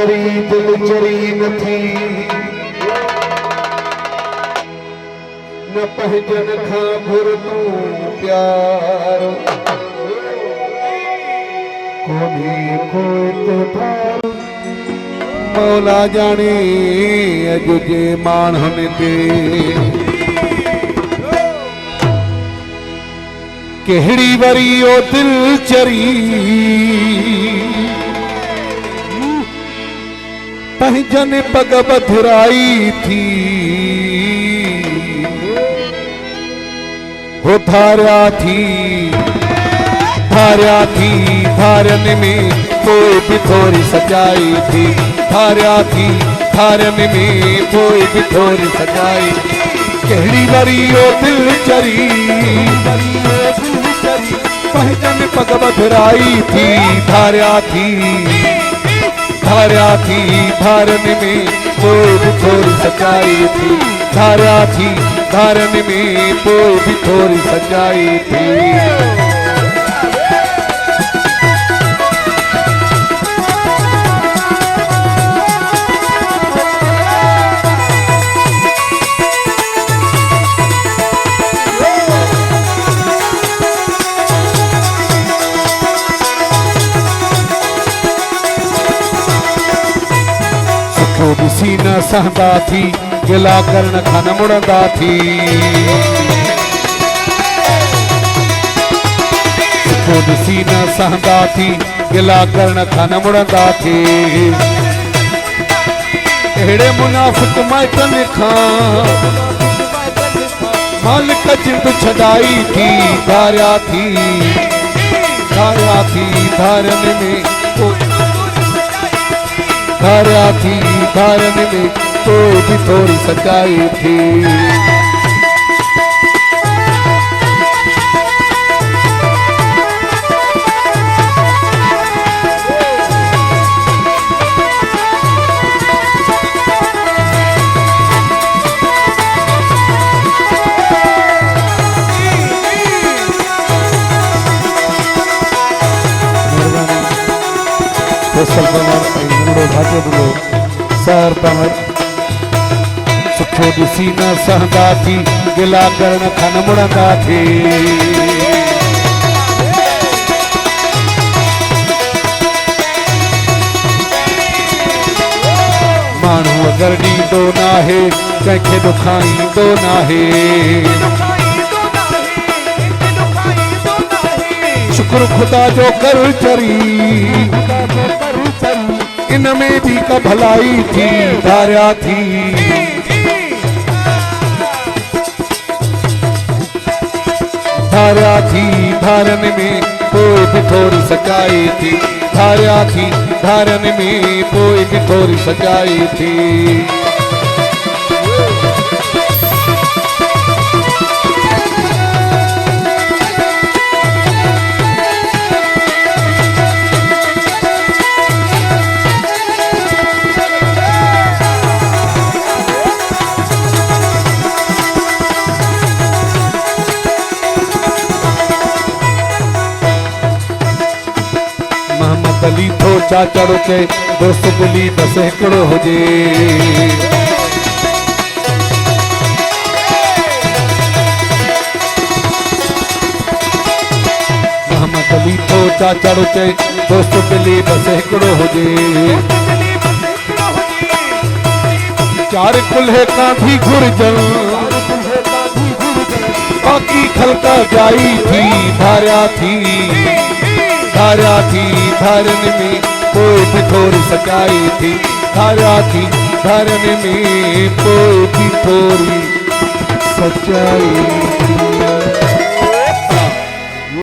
चरी दिल चरी न थी न पहजन खां घुर तू प्यार कोनी कोई तो थार मौला जाने अज जे माण्हुनि ते कहिड़ी वरी ओ दिल चरी पहजन पग बधराई थी हो धारिया थी धारन में कोई भी थोड़ी सजाई थी धारिया थी धारन में कोई भी थोड़ी सजाई कहिड़ी वरी ओ दिल चरी पहजन पग बधराई थी धारिया थी धारन में कोई भी थोड़ी सजाई थी धारिया थी धारन में कोई भी थोड़ी सजाई थी ॾिसी न सहंदा थी गिला करण खां न मुड़ंदा थी ॾिसी न सहंदा थी गिला करण खां न मुड़ंदा थी अहिड़े मुनाफ़िक़ माइटनि खां मालिक जिंद छॾाई थी धारिया थी धारन में धारिया थी धारन में कोई भी थोड़ी सजाई थी सर तमर सुठो ॾिसी न सहंदा थी गिला करण खां न मुड़ंदा थी माण्हू अगरि ॾींदो नाहे कंहिंखे ॾुखाईंदो नाहे शुक्र खुदा जो कर चरी इनमें भी का भलाई थी धारिया थी धारन में कोई भी थोड़ी सजाई थी धारिया थी धारन में कोई भी थोड़ी सजाई थी दली थो चाचड़ो चे दोस्त दिली बस हिकिड़ो हुजे मोहम्मद अली थो चाचड़ो चे दोस्त दिली बस हिकिड़ो हुजे चार कुल्हे का भी घुरजन बाकी खलका जाई थी धारिया थी धारन में कोई भी थोड़ी सजाई थी धारिया थी धारन में कोई भी थोड़ी सजाई थी